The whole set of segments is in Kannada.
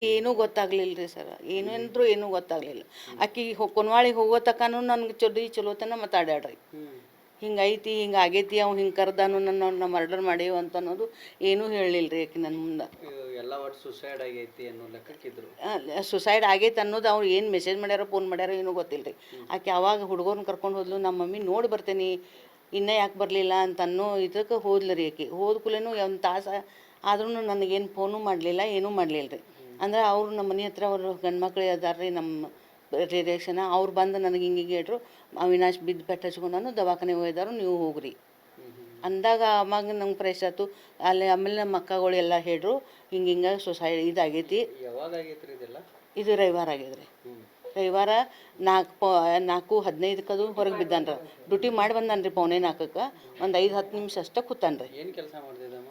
ಏನೂ ಗೊತ್ತಾಗ್ಲಿಲ್ಲ ರೀ ಸರ್, ಏನಂದ್ರೂ ಏನೂ ಗೊತ್ತಾಗಲಿಲ್ಲ. ಆಕಿ ಕೊನ್ವಾಳಿಗೆ ಹೋಗೋ ತನಕನೂ ನನಗೆ ಚಲೋತನ ಮಾತಾಡ್ಯಾಡ್ರಿ. ಹಿಂಗೈತಿ, ಹಿಂಗೆ ಆಗೈತಿ, ಅವ್ನು ಹಿಂಗೆ ಕರ್ದಾನು ನನ್ನ ಮರ್ಡರ್ ಮಾಡೇವು ಅಂತ ಅನ್ನೋದು ಏನೂ ಹೇಳಲಿಲ್ಲ ರೀ ಆಕಿ ನನ್ನ ಮುಂದೆ. ಎಲ್ಲ ಒಟ್ಟು ಸುಸೈಡ್ ಆಗೈತಿ ಅನ್ನೋ ಲೆಕ್ಕಕ್ಕಿದ್ರು. ಸುಸೈಡ್ ಆಗೈತೆ ಅನ್ನೋದು ಅವ್ರು ಏನು ಮೆಸೇಜ್ ಮಾಡ್ಯಾರೋ ಫೋನ್ ಮಾಡ್ಯಾರೋ ಏನೂ ಗೊತ್ತಿಲ್ಲ ರೀ. ಆಕೆ ಅವಾಗ ಹುಡುಗರನ್ನ ಕರ್ಕೊಂಡು ಹೋದ್ಲು, ನಮ್ಮ ಮಮ್ಮಿ ನೋಡಿ ಬರ್ತೇನೆ ಇನ್ನೂ ಯಾಕೆ ಬರಲಿಲ್ಲ ಅಂತ ಅನ್ನೋ ಇದಕ್ಕೆ ಹೋದ್ಲು ರೀ ಆಕೆ. ಹೋದ ಕೂಡಲೇ ಒಂದು ತಾಸು ಆದ್ರೂ ನನಗೇನು ಫೋನು ಮಾಡಲಿಲ್ಲ, ಏನೂ ಮಾಡಲಿಲ್ಲ ರೀ. ಅಂದ್ರೆ ಅವ್ರು ನಮ್ಮ ಮನೆ ಹತ್ರ ಅವರು ಗಂಡು ಮಕ್ಳು ಅದಾರ ರೀ, ನಮ್ಮ ರಿಲೇಷನ. ಅವ್ರು ಬಂದು ನನಗೆ ಹಿಂಗೆ ಹೇಳ್ರು, ಅವಿನಾಶ್ ಬಿದ್ದು ಪೆಟ್ಟು ಹಚ್ಕೊಂಡನು, ದವಾಖಾನೆ ಹೋಗಿದಾರು, ನೀವು ಹೋಗ್ರಿ ಅಂದಾಗ ಅವಾಗ ನಂಗೆ ಫ್ರೆಶ್ ಆಯ್ತು. ಅಲ್ಲಿ ಆಮೇಲೆ ನಮ್ಮ ಅಕ್ಕಗಳು ಎಲ್ಲ ಹೇಳ್ರು, ಹಿಂಗೆ ಸುಸೈಡ್ ಇದಾಗೈತಿ. ಯಾವಾಗ ಆಗೈತ್ರಿ ಇದೆಲ್ಲ? ಇದು ರವಿವಾರ ಆಗ್ಯದ್ರಿ. ರವಿವಾರ 4:15 ಹೊರಗೆ ಬಿದ್ದಾನ್ರಿ. ಡ್ಯೂಟಿ ಮಾಡಿ ಬಂದಾನ್ರಿ 3:45. ಒಂದು 5-10 ನಿಮಿಷ ಅಷ್ಟೇ ಕೂತಾನ್ರಿ. ಏನು ಕೆಲಸ ಮಾಡ್ತಿದ್ದಮ್ಮ?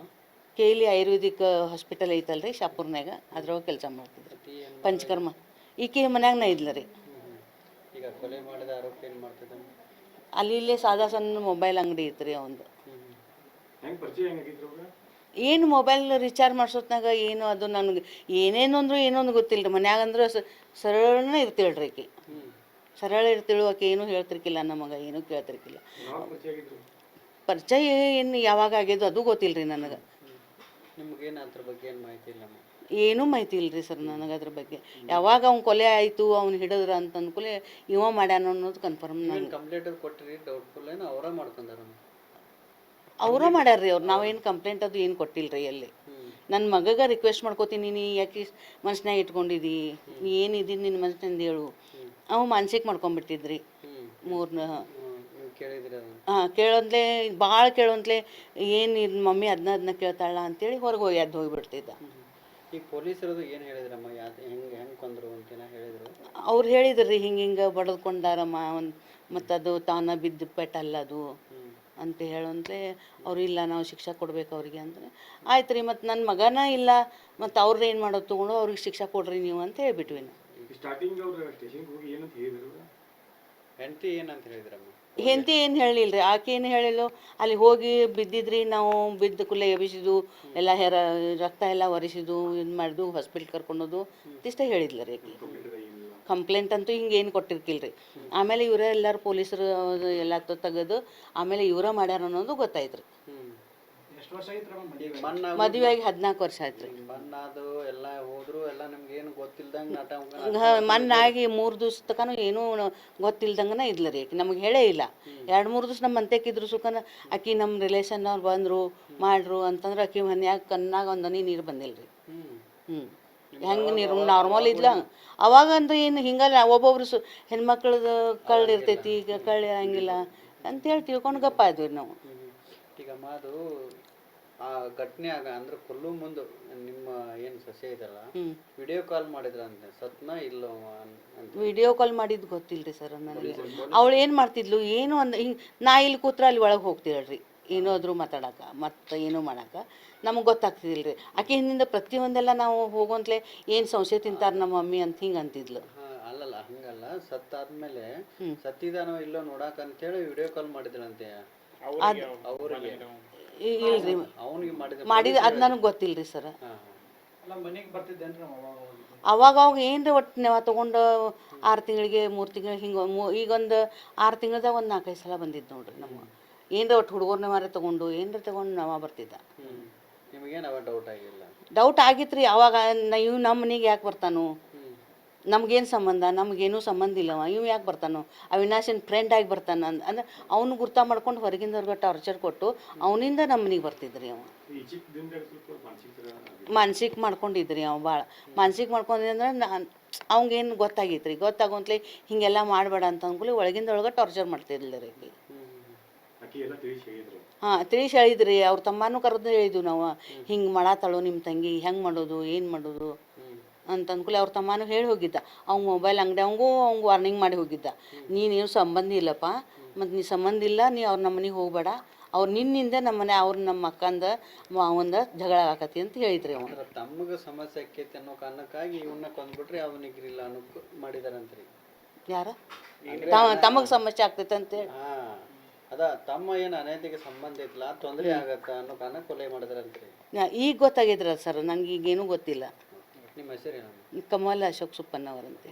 KLE ಆಯುರ್ವೇದಿಕ್ ಹಾಸ್ಪಿಟಲ್ ಐತಲ್ರಿ ಶಾಪುರ್ನಾಗ, ಅದ್ರೊಳಗೆ ಕೆಲಸ ಮಾಡ್ತಿದ್ರಿ, ಪಂಚಕರ್ಮ. ಈಕೆ ಮನ್ಯಾಗನ ಇದ್ಲ ರೀ. ಈಗ ಕೊಲೆ ಮಾಡಿದ ಆರೋಪಿ ಏನು ಮಾಡ್ತಿದ್ದಮ್ಮ? ಅಲ್ಲಿ ಇಲ್ಲೇ ಸಾದಾ ಸಣ್ಣ ಮೊಬೈಲ್ ಅಂಗಡಿ ಐತ್ರಿ ಅವಂದು. ಏನು ಮೊಬೈಲ್ ರಿಚಾರ್ಜ್ ಮಾಡ್ಸೋತ್ನಾಗ ಏನು ಅದು ನನಗೆ ಏನೇನು ಅಂದ್ರೂ ಏನೊಂದು ಗೊತ್ತಿಲ್ಲ ರೀ. ಮನ್ಯಾಗ ಅಂದ್ರೆ ಸರಳನೇ ಇರ್ತೀಳ್ರಿ ಆಕೆ, ಸರಳ ಇರ್ತೀಳು ಆಕೆ. ಏನೂ ಹೇಳ್ತಿರ್ಕಿಲ್ಲ ನಮಗೆ, ಏನೂ ಕೇಳ್ತಿರ್ಕಿಲ್ಲ. ಪರಿಚಯ ಏನು ಯಾವಾಗ ಆಗ್ಯದು ಅದು ಗೊತ್ತಿಲ್ಲ ರೀ ನನಗೆ. ನಿಮ್ಗೇನು ಅದ್ರ ಬಗ್ಗೆ ಏನು ಮಾಹಿತಿ ಇಲ್ಲ? ಏನೂ ಮಾಹಿತಿ ಇಲ್ಲ ರೀ ಸರ್ ನನಗೆ ಅದ್ರ ಬಗ್ಗೆ. ಯಾವಾಗ ಅವ್ನು ಕೊಲೆ ಆಯಿತು, ಅವ್ನು ಹಿಡಿದ್ರ ಅಂತ ಅಂದ್ಕೂಲೆ ಇವ ಮಾಡ್ಯಾನ ಅನ್ನೋದು ಕನ್ಫರ್ಮ್. ನನಗೆ ಕಂಪ್ಲೇಂಟ್ ಕೊಟ್ಟಿರಿ, ಡೌಟ್ಫುಲ್ ಏನು ಅವರ ಮಾಡ್ಕೊಂಡಾರ? ಅವರ ಮಾಡ್ಯಾರ ರೀ ಅವ್ರು. ನಾವೇನು ಕಂಪ್ಲೇಂಟ್ ಅದು ಏನು ಕೊಟ್ಟಿಲ್ಲ ರೀ ಎಲ್ಲಿ. ನನ್ನ ಮಗಗೆ ರಿಕ್ವೆಸ್ಟ್ ಮಾಡ್ಕೋತೀನಿ, ನೀ ಯಾಕೆ ಮನ್ಸ್ನಾಗ ಇಟ್ಕೊಂಡಿದ್ದಿ, ನೀ ಏನಿದ್ದೀನಿ ನಿನ್ನ ಮನ್ಸಿನಿಂದ ಹೇಳು. ಅವು ಮಾನಸಿಕ ಮಾಡ್ಕೊಂಬಿಟ್ಟಿದ್ರಿ. ಕೇಳಂದ್ಲೆ ಭಾಳ ಕೇಳಂತ್ಲೆ, ಏನು ಇದು ಮಮ್ಮಿ ಅದನ್ನ ಕೇಳ್ತಾಳ ಅಂತೇಳಿ ಹೊರಗೆ ಹೋಗಿಬಿಡ್ತಿದ್ದ. ಈಗ ಪೊಲೀಸರದು ಏನು ಹೇಳಿದ್ರಮ್ಮ? ಹೆಂಗೆ ಕೊಂದ್ರು ಅಂತೇನ ಹೇಳಿದ್ರು? ಅವ್ರು ಹೇಳಿದ್ರಿ, ಹಿಂಗೆ ಬಡದ್ಕೊಂಡಾರಮ್ಮ, ಮತ್ತು ಅದು ತಾನ ಬಿದ್ದು ಪೆಟ್ಟಲ್ಲ ಅದು ಅಂತ ಹೇಳಂತಲೇ. ಅವ್ರು ಇಲ್ಲ ನಾವು ಶಿಕ್ಷೆ ಕೊಡ್ಬೇಕು ಅವ್ರಿಗೆ ಅಂದರೆ, ಆಯ್ತು ರೀ. ಮತ್ತು ನನ್ನ ಮಗನ ಇಲ್ಲ, ಮತ್ತು ಅವ್ರದ್ದು ಏನು ಮಾಡೋದು ತೊಗೊಂಡು ಅವ್ರಿಗೆ ಶಿಕ್ಷೆ ಕೊಡ್ರಿ ನೀವು ಅಂತ ಹೇಳ್ಬಿಟ್ವಿ ನಾವು. ಹೆಂಡತಿ ಏನಂತ ಹೇಳಿದ್ರಮ್ಮ? ಹೆಂಡತಿ ಏನು ಹೇಳಿಲ್ಲ ರೀ, ಆಕೆ ಏನು ಹೇಳಿಲ್ಲ. ಅಲ್ಲಿ ಹೋಗಿ ಬಿದ್ದಿದ್ರಿ, ನಾವು ಬಿದ್ದ ಕೂಡಲೇ ಎಬ್ಬಿಸಿದ್ದು, ಎಲ್ಲ ರಕ್ತ ಎಲ್ಲ ಒರೆಸಿದ್ದು, ಇದು ಮಾಡಿದ್ದು, ಹಾಸ್ಪಿಟ್ಲ್ ಕರ್ಕೊಂಡೋದು ಇಷ್ಟೇ ಹೇಳಿದ್ಲ ರೀ ಆಕೆ. ಕಂಪ್ಲೇಂಟ್ ಅಂತೂ ಹಿಂಗೆ ಏನು ಕೊಟ್ಟಿರ್ಕಿಲ್ಲ ರೀ. ಆಮೇಲೆ ಇವರೇ ಎಲ್ಲರೂ ಪೊಲೀಸರು ಎಲ್ಲ ತೆಗೆದು ಆಮೇಲೆ ಇವರ ಮಾಡ್ಯಾರ ಅನ್ನೋದು ಗೊತ್ತಾಯ್ತು ರೀ. ಮದುವೆಯಾಗಿ 14 ವರ್ಷ ಆಯ್ತು ರೀ. ಎಲ್ಲ ಹೋದ್ರು, ಎಲ್ಲ ನಮ್ಗೆ ಏನು ಗೊತ್ತಿಲ್ದಂಗೆ ಮಣ್ಣಾಗಿ 3 ದಿವ್ಸ ತನಕ ಏನೂ ಗೊತ್ತಿಲ್ದಂಗನ ಇದ್ಲ ರೀ ಆಕೆ. ನಮಗೆ ಹೇಳೇ ಇಲ್ಲ. 2-3 ದಿವ್ಸ ನಮ್ಮ ಅಂತ್ಯಕ್ಕಿದ್ರು ಸುಖನ ಆಕಿ ನಮ್ಮ ರಿಲೇಷನ್ ಅವ್ರು ಬಂದರು ಮಾಡ್ರು ಅಂತಂದ್ರೆ ಆಕಿ ಮನ್ಯಾಗ ಕಣ್ಣಾಗ ಒಂದು ಹನಿ ನೀರು ಬಂದಿಲ್ಲ ರೀ. ಹೆಂಗೆ ನೀರು ನಾರ್ಮಲ್ ಇದ್ಲ ಅವಾಗ. ಅಂದ್ರೆ ಏನು ಹಿಂಗಲ್ಲ, ಒಬ್ಬೊಬ್ರು ಹೆಣ್ಮಕ್ಳದ್ದು ಕಳ್ಳು ಇರ್ತೈತಿ, ಈಗ ಕಳ್ಳು ಇರಂಗಿಲ್ಲ ಅಂತೇಳಿ ತಿಳ್ಕೊಂಡು ಗಪ್ಪ ಆದ್ವಿ ನಾವು. ಈಗ ಅದು ಆ ಘಟನೆ ಅಂದ್ರೆ ಕೊಲ್ಲೋ ಮುಂದೆ ನಿಮ್ಮ ಏನು ಸಸ್ಯ ಇದಲ್ಲ, ವಿಡಿಯೋ ಕಾಲ್ ಮಾಡಿದ್ರ ಅಂತ ಸತ್ನ ಇಲ್ಲೋ ಅಂತ? ವಿಡಿಯೋ ಕಾಲ್ ಮಾಡಿದ್ದು ಗೊತ್ತಿಲ್ಲ ರೀ ಸರ್ ನನಗೆ. ಅವಳು ಏನು ಮಾಡ್ತಿದ್ಲು ಏನು ಹಿಂಗೆ, ನಾ ಇಲ್ಲಿ ಕೂತ್ರೆ ಅಲ್ಲಿ ಒಳಗೆ ಹೋಗ್ತಿರಲ್ರಿ ಏನಾದರೂ ಮಾತಾಡಕ್ಕೆ, ಮತ್ತು ಏನೂ ಮಾಡಕ್ಕೆ ನಮಗೆ ಗೊತ್ತಾಗ್ತಿದಿಲ್ಲ ರೀ. ಆಕೆ ಹಿಂದಿಂದ ಪ್ರತಿಯೊಂದೆಲ್ಲ ನಾವು ಹೋಗೋಂತಲೇ ಏನು ಸಂಶಯ ತಿಂತಾರೆ ನಮ್ಮ ಮಮ್ಮಿ ಅಂತ ಹಿಂಗೆ ಅಂತಿದ್ಲು. ಅಲ್ಲಲ್ಲ, ಹಂಗಲ್ಲ, ಸತ್ತಾದ್ಮೇಲೆ ಸತ್ತಿದಾನೋ ಇಲ್ಲೋ ನೋಡಕ್ಕಂತೇಳಿ ವಿಡಿಯೋ ಕಾಲ್ ಮಾಡಿದ್ರಂತೆ ಅವ್ರಿಗೆ. ಇಲ್ರಿ, ಮಾಡಿದ ಅದು ನನಗೆ ಗೊತ್ತಿಲ್ಲ ರೀ ಸರ್. ಅವಾಗ ಏನರ ಒಟ್ಟು ನಾವು ತೊಗೊಂಡು 6 ತಿಂಗಳಿಗೆ 3 ತಿಂಗಳಿಗೆ ಹಿಂಗೆ ಈಗೊಂದು 6 ತಿಂಗಳದಾಗ ಒಂದು 4-5 ಸಲ ಬಂದಿದ್ದು ನೋಡ್ರಿ. ನಮ್ಮ ಏನರ ಒಟ್ಟು ಹುಡುಗರ್ನ ಮಾರ ತೊಗೊಂಡು ಏನರ ತೊಗೊಂಡು ನಾವ ಬರ್ತಿದ್ದ. ಡೌಟ್ ಆಗಿತ್ತು ರೀ ಅವಾಗ. ಇವ್ ನಮ್ಮ ಮನೆಗೆ ಯಾಕೆ ಬರ್ತಾನೋ, ನಮಗೇನು ಸಂಬಂಧ, ನಮಗೇನೂ ಸಂಬಂಧ ಇಲ್ಲವ, ಇವ್ ಯಾಕೆ ಬರ್ತಾನೋ, ಅವಿನಾಶನ್ ಫ್ರೆಂಡ್ ಆಗಿ ಬರ್ತಾನ ಅಂದ್ರೆ ಅವನು ಗುರ್ತ ಮಾಡ್ಕೊಂಡು ಹೊರಗಿಂದವ್ರಿಗೆ ಟಾರ್ಚರ್ ಕೊಟ್ಟು ಅವನಿಂದ ನಮ್ಮ ಮನೆಗೆ ಬರ್ತಿದ್ರಿ. ಅವ ಮಾನಸಿಕ ಮಾಡ್ಕೊಂಡಿದ್ರಿ. ಅವ ಭಾಳ ಮಾನಸಿಕ ಮಾಡ್ಕೊಂಡಿದ್ರೆ ಅವಂಗೇನು ಗೊತ್ತಾಗಿತ್ತು ರೀ. ಗೊತ್ತಾಗೋಂತ್ಲೆ ಹಿಂಗೆಲ್ಲ ಮಾಡಬೇಡ ಅಂತ ಅಂದ್ಕೂಲಿ ಒಳಗಿಂದೊಳಗೆ ಟಾರ್ಚರ್ ಮಾಡ್ತಿರ್ಲಿಲ್ಲ ರೀ. ಹಾಂ, ತಿಳಿಸಿ ಹೇಳಿದ್ರಿ. ಅವ್ರ ತಮ್ಮನೂ ಕರೆದು ಹೇಳಿದ್ವು ನಾವು, ಹಿಂಗೆ ಮಾಡಾತಾಳು ನಿಮ್ಮ ತಂಗಿ, ಹೆಂಗೆ ಮಾಡೋದು, ಏನು ಮಾಡೋದು ಅಂತ ಅಂದ್ಕೂಲೆ ಅವ್ರ ತಮ್ಮನೂ ಹೇಳಿ ಹೋಗಿದ್ದ. ಅವ್ನು ಮೊಬೈಲ್ ಅಂಗಡಿ ಅವಂಗೂ ವಾರ್ನಿಂಗ್ ಮಾಡಿ ಹೋಗಿದ್ದ, ನೀನೇನು ಸಂಬಂಧ ಇಲ್ಲಪ್ಪ, ಮತ್ತು ನೀ ಸಂಬಂಧ ಇಲ್ಲ, ನೀ ಅವ್ರ ನಮ್ಮ ಮನೆಗೆ ಹೋಗಬೇಡ, ಅವ್ರು ನಿನ್ನಿಂದ ನಮ್ಮ ಮನೆ ಅವ್ರು ನಮ್ಮ ಅಕ್ಕಂದ ಮಾವಂದ ಜಗಳ ಆಕತಿ ಅಂತ ಹೇಳಿದ್ರಿ. ಅವ್ನು ತಮಗೆ ಸಮಸ್ಯೆ ಆಕೈತಿ ಅನ್ನೋ ಕಾರಣಕ್ಕಾಗಿ ಇವನ್ನ ಕೊಂದ್ಬಿಟ್ರಿ, ಅವನಿಗಿರಿಲ್ಲ ಅನ್ನೋ ಮಾಡಿದಾರಂತ್ರಿ. ಯಾರ ತಮಗೆ ಸಮಸ್ಯೆ ಆಗ್ತೈತೆ ಅಂತೇಳಿ? ಅದ ತಮ್ಮ ಏನು ಅನೈತಿಕ ಸಂಬಂಧ ಇತ್ತಲ್ಲ, ತೊಂದರೆ ಆಗತ್ತ ಅನ್ನೋ ಕಾರಣ ಕೊಲೆ ಮಾಡಿದ್ರಂತ್ರಿ. ಈಗ ಗೊತ್ತಾಗಿದ್ರ ಸರ್, ನಂಗೆ ಈಗೇನು ಗೊತ್ತಿಲ್ಲ. ನಿಮ್ಮ ಹೆಸರೇನಮ್ಮ? ಕಮಲ್ ಅಶೋಕ್ ಸುಪ್ಪಣ್ಣವರಂತೆ.